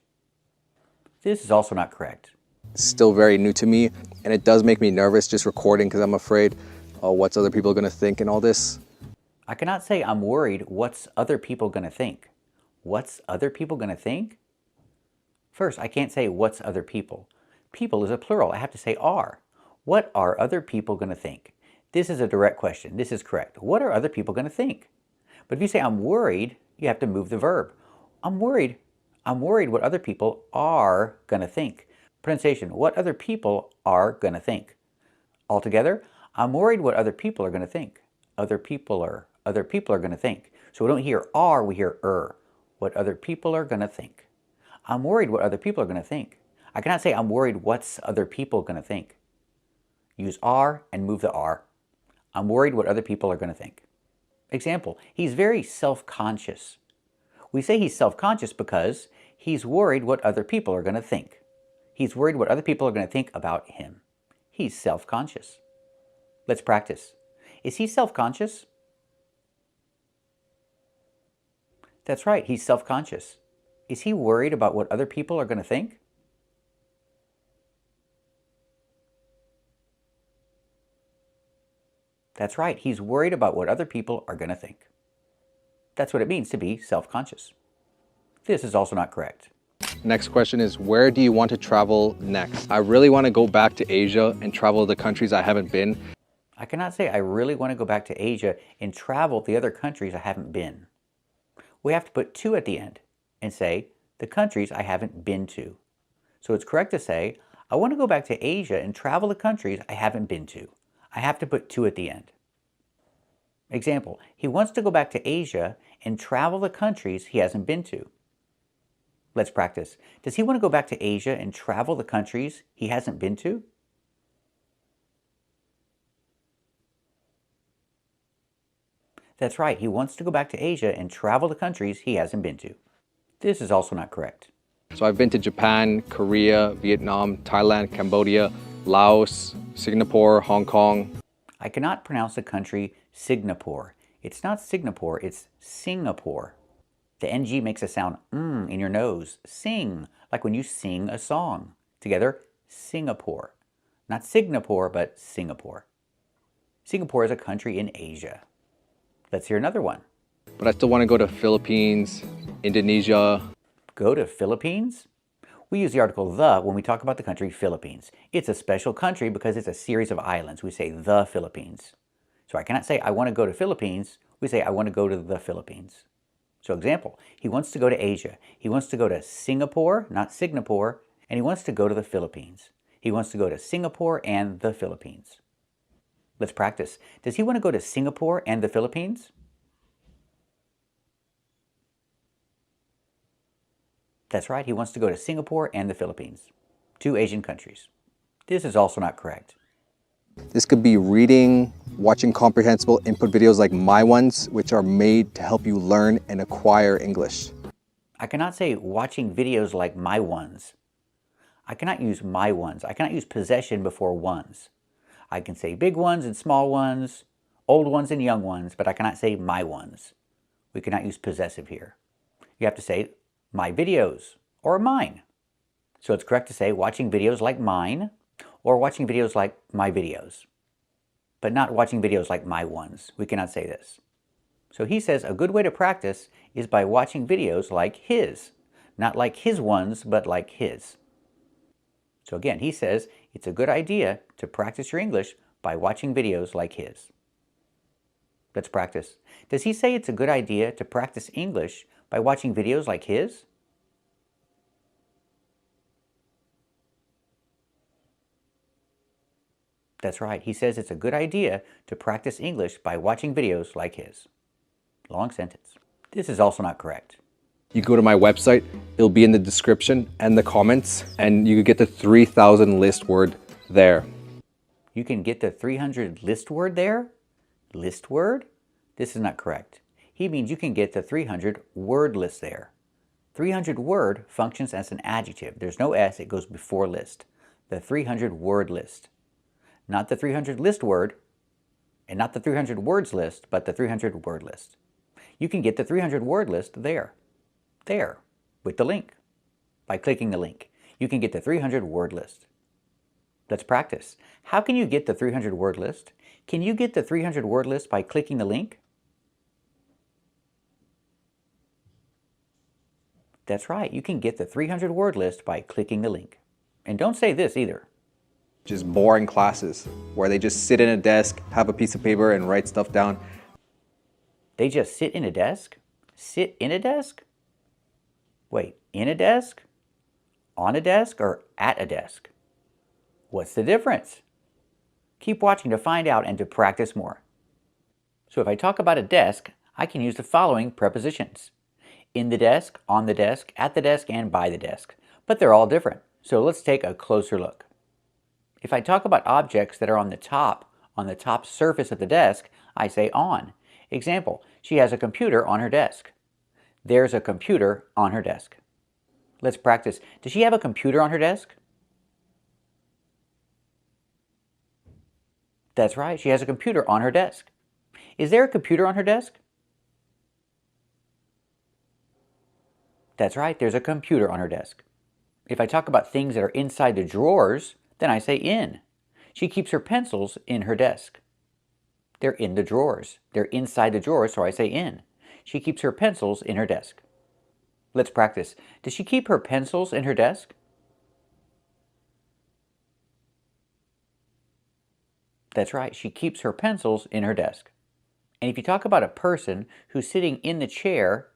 S1: This is also not correct.
S2: It's still very new to me, and it does make me nervous just recording because I'm afraid what's other people going to think and all this.
S1: I cannot say I'm worried what's other people going to think. What's other people going to think? First, I can't say what's other people. People is a plural. I have to say are. What are other people going to think? This is a direct question. This is correct. What are other people going to think? But if you say I'm worried, you have to move the verb. I'm worried what other people are going to think. Pronunciation, what other people are going to think. Altogether, I'm worried what other people are going to think. Other people are going to think. So we don't hear are, we hear what other people are going to think. I'm worried what other people are going to think. I cannot say I'm worried what's other people going to think. Use are and move the are. I'm worried what other people are going to think. Example, he's very self-conscious. We say he's self-conscious because he's worried what other people are going to think. He's worried what other people are going to think about him. He's self-conscious. Let's practice. Is he self-conscious? That's right, he's self-conscious. Is he worried about what other people are going to think? That's right, he's worried about what other people are going to think. That's what it means to be self-conscious. This is also not correct.
S2: Next question is, where do you want to travel next? I really want to go back to Asia and travel the countries I haven't been.
S1: I cannot say I really want to go back to Asia and travel the other countries I haven't been. We have to put to at the end and say the countries I haven't been to. So it's correct to say, I want to go back to Asia and travel the countries I haven't been to. I have to put to at the end. Example, he wants to go back to Asia and travel the countries he hasn't been to. Let's practice. Does he want to go back to Asia and travel the countries he hasn't been to? That's right, he wants to go back to Asia and travel to countries he hasn't been to. This is also not correct.
S2: So I've been to Japan, Korea, Vietnam, Thailand, Cambodia, Laos, Singapore, Hong Kong.
S1: I cannot pronounce the country Singapore. It's not Singapore, it's Singapore. The NG makes a sound in your nose. Sing, like when you sing a song. Together, Singapore. Not Singapore, but Singapore. Singapore is a country in Asia. Let's hear another one.
S2: But I still want to go to Philippines, Indonesia.
S1: Go to Philippines? We use the article the when we talk about the country Philippines. It's a special country because it's a series of islands. We say the Philippines. So I cannot say I want to go to Philippines. We say I want to go to the Philippines. So example, he wants to go to Asia. He wants to go to Singapore, not Singapore, and he wants to go to the Philippines. He wants to go to Singapore and the Philippines. Let's practice. Does he want to go to Singapore and the Philippines? That's right, he wants to go to Singapore and the Philippines, 2 Asian countries. This is also not correct.
S2: This could be reading, watching comprehensible input videos like my ones, which are made to help you learn and acquire English.
S1: I cannot say watching videos like my ones. I cannot use my ones. I cannot use possession before ones. I can say big ones and small ones, old ones and young ones, but I cannot say my ones. We cannot use possessive here. You have to say my videos or mine. So it's correct to say watching videos like mine or watching videos like my videos, but not watching videos like my ones. We cannot say this. So he says a good way to practice is by watching videos like his, not like his ones, but like his. So again, he says it's a good idea to practice your English by watching videos like his. Let's practice. Does he say it's a good idea to practice English by watching videos like his? That's right. He says it's a good idea to practice English by watching videos like his. Long sentence. This is also not correct.
S2: You go to my website, it'll be in the description and the comments, and you could get the 3,000 list word there.
S1: You can get the 300 list word there? List word? This is not correct. He means you can get the 300 word list there. 300 word functions as an adjective. There's no S, it goes before list. The 300 word list. Not the 300 list word, and not the 300 words list, but the 300 word list. You can get the 300 word list there, with the link. By clicking the link, you can get the 300 word list. Let's practice. How can you get the 300 word list? Can you get the 300 word list by clicking the link? That's right, you can get the 300 word list by clicking the link. And don't say this either.
S2: Just boring classes where they just sit in a desk, have a piece of paper and write stuff down.
S1: They just sit in a desk? Sit in a desk? Wait, in a desk? On a desk or at a desk? What's the difference? Keep watching to find out and to practice more. So if I talk about a desk, I can use the following prepositions. In the desk, on the desk, at the desk, and by the desk. But they're all different. So let's take a closer look. If I talk about objects that are on the top surface of the desk, I say on. Example, she has a computer on her desk. There's a computer on her desk. Let's practice. Does she have a computer on her desk? That's right, she has a computer on her desk. Is there a computer on her desk? That's right, there's a computer on her desk. If I talk about things that are inside the drawers, then I say in. She keeps her pencils in her desk. They're in the drawers. They're inside the drawers, so I say in. She keeps her pencils in her desk. Let's practice. Does she keep her pencils in her desk? That's right, she keeps her pencils in her desk. And if you talk about a person who's sitting in the chair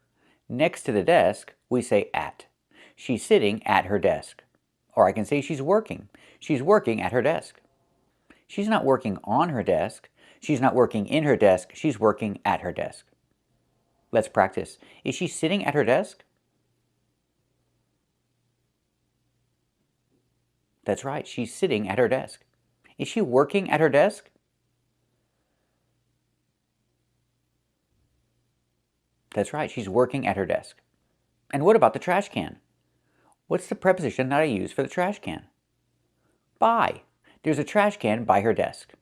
S1: next to the desk, we say at. She's sitting at her desk. Or I can say she's working. She's working at her desk. She's not working on her desk. She's not working in her desk. She's working at her desk. Let's practice. Is she sitting at her desk? That's right, she's sitting at her desk. Is she working at her desk? That's right, she's working at her desk. And what about the trash can? What's the preposition that I use for the trash can? By. There's a trash can by her desk.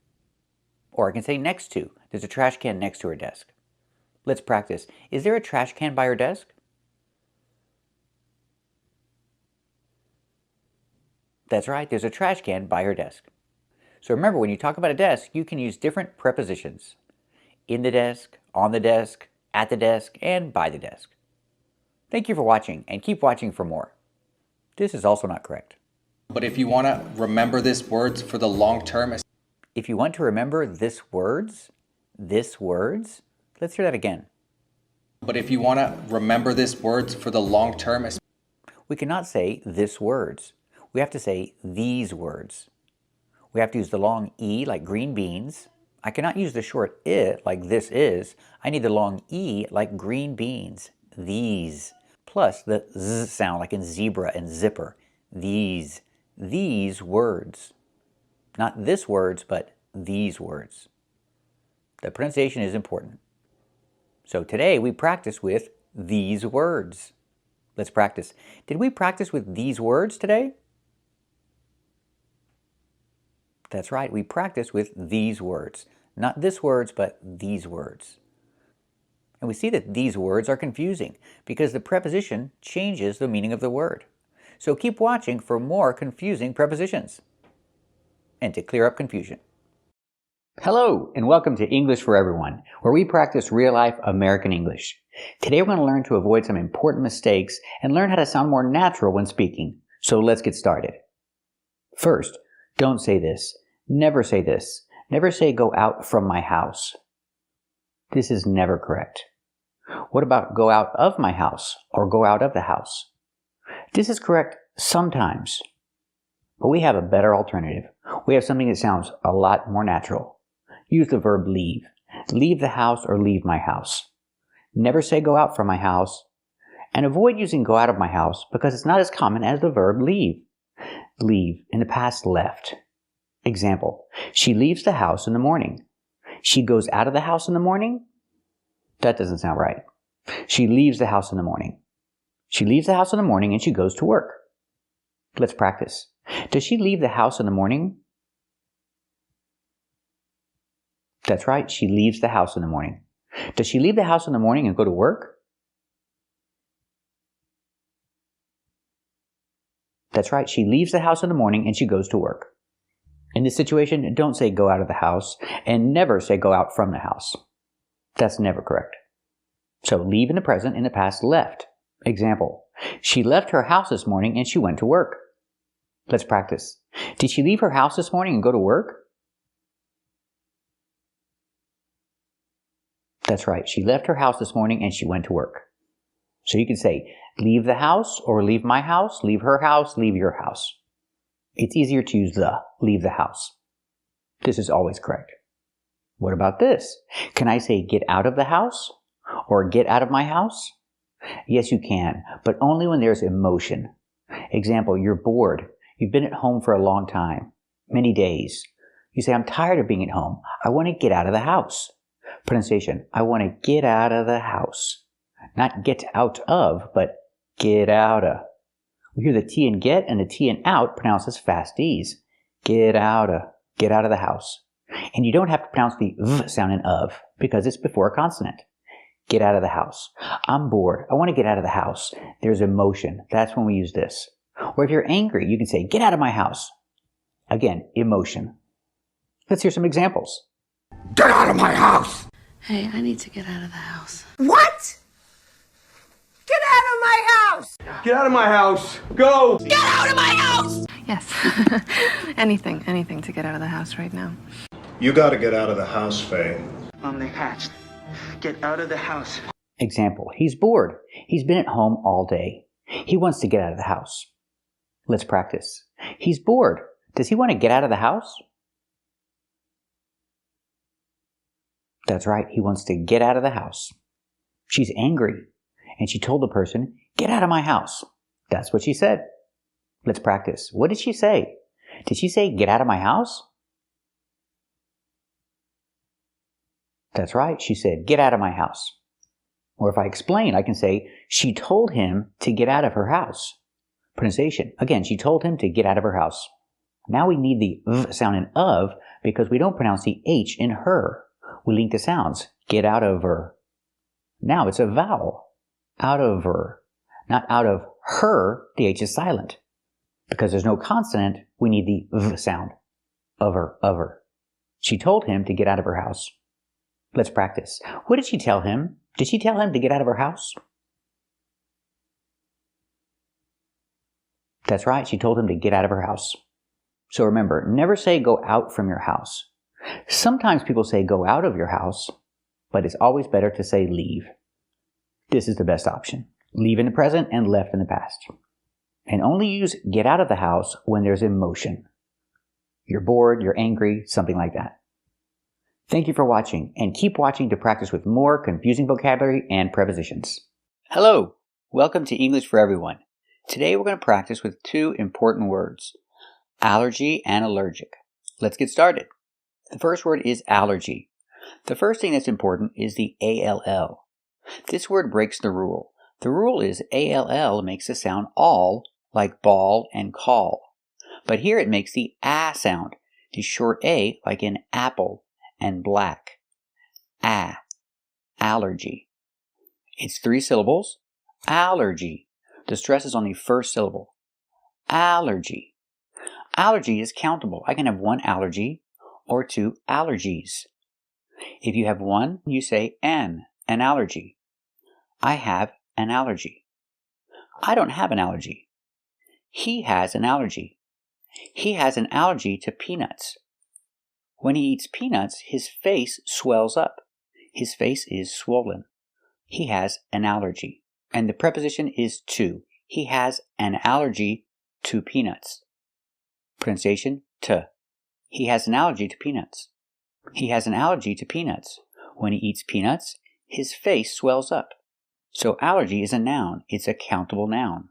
S1: Or I can say next to. There's a trash can next to her desk. Let's practice. Is there a trash can by her desk? That's right, there's a trash can by her desk. So remember, when you talk about a desk, you can use different prepositions. In the desk, on the desk, at the desk, and by the desk. Thank you for watching, and keep watching for more. This is also not correct.
S2: But if you want to remember this words for the long term.
S1: If you want to remember this words, let's hear that again.
S2: But if you want to remember this words for the long term.
S1: We cannot say this words. We have to say these words. We have to use the long E like green beans. I cannot use the short I like this is. I need the long E like green beans. These. Plus the Z sound like in zebra and zipper. These words. Not this words, but these words. The pronunciation is important. So today we practice with these words. Let's practice. Did we practice with these words today? That's right, we practice with these words. Not this words, but these words. And we see that these words are confusing because the preposition changes the meaning of the word. So keep watching for more confusing prepositions and to clear up confusion. Hello, and welcome to English for Everyone, where we practice real-life American English. Today we're going to learn to avoid some important mistakes and learn how to sound more natural when speaking. So let's get started. First, don't say this. Never say this. Never say go out from my house. This is never correct. What about go out of my house or go out of the house? This is correct sometimes, but we have a better alternative. We have something that sounds a lot more natural. Use the verb leave. Leave the house or leave my house. Never say go out from my house, and avoid using go out of my house because it's not as common as the verb leave. Leave, in the past, left. Example, she leaves the house in the morning. She goes out of the house in the morning? That doesn't sound right. She leaves the house in the morning. She leaves the house in the morning and she goes to work. Let's practice. Does she leave the house in the morning? That's right, she leaves the house in the morning. Does she leave the house in the morning and go to work? That's right, she leaves the house in the morning and she goes to work. In this situation, don't say go out of the house and never say go out from the house. That's never correct. So leave in the present, in the past, left. Example, she left her house this morning and she went to work. Let's practice. Did she leave her house this morning and go to work? That's right, she left her house this morning and she went to work. So you can say leave the house or leave my house, leave her house, leave your house. It's easier to use the, leave the house. This is always correct. What about this? Can I say get out of the house or get out of my house? Yes, you can, but only when there's emotion. Example, you're bored. You've been at home for a long time, many days. You say, I'm tired of being at home. I want to get out of the house. Pronunciation, I want to get out of the house. Not get out of, but get out of. We hear the T in get and the T in out pronounced as fast D's. Get out of the house. And you don't have to pronounce the V sound in of because it's before a consonant. Get out of the house. I'm bored. I want to get out of the house. There's emotion. That's when we use this. Or if you're angry, you can say, get out of my house. Again, emotion. Let's hear some examples.
S4: Get out of my house!
S5: Hey, I need to get out of the house.
S4: What? Get out of my house!
S6: Get out of my house! Go!
S4: Get out of my house!
S5: Yes. anything to get out of the house right now.
S7: You gotta get out of the house, Faye.
S6: I'm the hatch. Get out of the house.
S1: Example, he's bored. He's been at home all day. He wants to get out of the house. Let's practice. He's bored. Does he want to get out of the house? That's right, he wants to get out of the house. She's angry, and she told the person, get out of my house. That's what she said. Let's practice. What did she say? Did she say, get out of my house? That's right, she said, get out of my house. Or if I explain, I can say, she told him to get out of her house. Pronunciation. Again, she told him to get out of her house. Now we need the v sound in of because we don't pronounce the h in her. We link the sounds. Get out of her. Now it's a vowel. Out of her. Not out of her, the h is silent. Because there's no consonant, we need the v sound. Of her, of her. She told him to get out of her house. Let's practice. What did she tell him? Did she tell him to get out of her house? That's right, she told him to get out of her house. So remember, never say go out from your house. Sometimes people say go out of your house, but it's always better to say leave. This is the best option. Leave in the present and left in the past. And only use get out of the house when there's emotion. You're bored, you're angry, something like that. Thank you for watching, and keep watching to practice with more confusing vocabulary and prepositions. Hello! Welcome to English for Everyone. Today we're going to practice with two important words, allergy and allergic. Let's get started. The first word is allergy. The first thing that's important is the ALL. This word breaks the rule. The rule is ALL makes the sound all, like ball and call. But here it makes the A sound, the short A like in apple and black. Allergy. It's 3 syllables. Allergy. The stress is on the first syllable. Allergy. Allergy is countable. I can have 1 allergy or 2 allergies. If you have 1, you say an allergy. I have an allergy. I don't have an allergy. He has an allergy. He has an allergy to peanuts. When he eats peanuts, his face swells up. His face is swollen. He has an allergy. And the preposition is to. He has an allergy to peanuts. Pronunciation, to. He has an allergy to peanuts. He has an allergy to peanuts. When he eats peanuts, his face swells up. So allergy is a noun. It's a countable noun.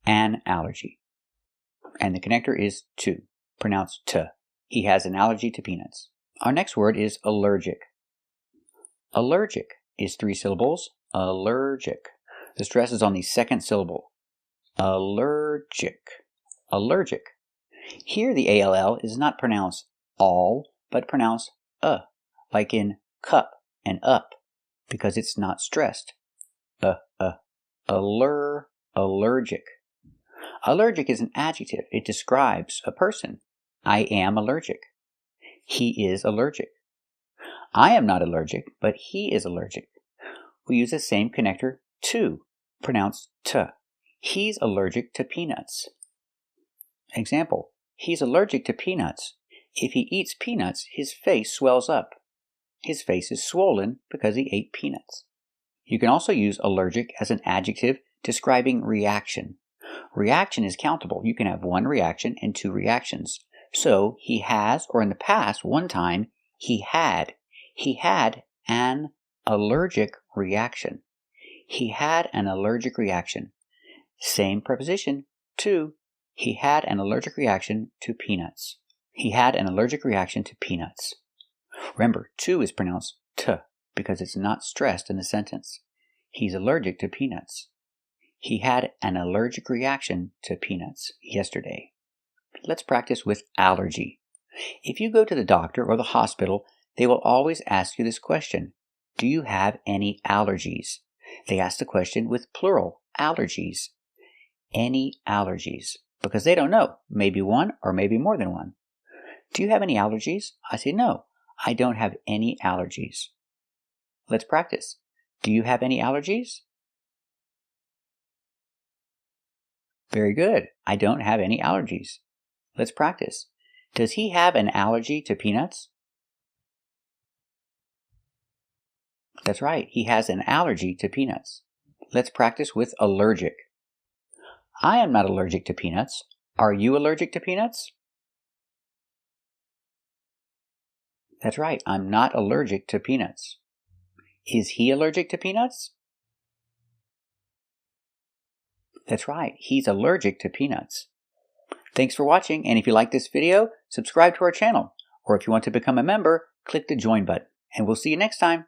S1: An allergy. And the connector is to. Pronounced to. He has an allergy to peanuts. Our next word is allergic. Allergic is 3 syllables. Allergic. The stress is on the second syllable. Allergic. Allergic. Here the ALL is not pronounced all, but pronounced like in cup and up, because it's not stressed. Allergic. Allergic is an adjective. It describes a person. I am allergic. He is allergic. I am not allergic, but he is allergic. We use the same connector to, pronounced to. He's allergic to peanuts. Example, he's allergic to peanuts. If he eats peanuts, his face swells up. His face is swollen because he ate peanuts. You can also use allergic as an adjective describing reaction. Reaction is countable. You can have 1 reaction and 2 reactions. So he has, or in the past, one time, he had an allergic reaction. He had an allergic reaction. Same preposition, to. He had an allergic reaction to peanuts. He had an allergic reaction to peanuts. Remember, to is pronounced to because it's not stressed in the sentence. He's allergic to peanuts. He had an allergic reaction to peanuts yesterday. Let's practice with allergy. If you go to the doctor or the hospital, they will always ask you this question. Do you have any allergies? They ask the question with plural, allergies. Any allergies? Because they don't know. Maybe 1 or maybe more than 1. Do you have any allergies? I say no. I don't have any allergies. Let's practice. Do you have any allergies? Very good. I don't have any allergies. Let's practice. Does he have an allergy to peanuts? That's right. He has an allergy to peanuts. Let's practice with allergic. I am not allergic to peanuts. Are you allergic to peanuts? That's right. I'm not allergic to peanuts. Is he allergic to peanuts? That's right. He's allergic to peanuts. Thanks for watching, and if you like this video, subscribe to our channel. Or if you want to become a member, click the join button. And we'll see you next time.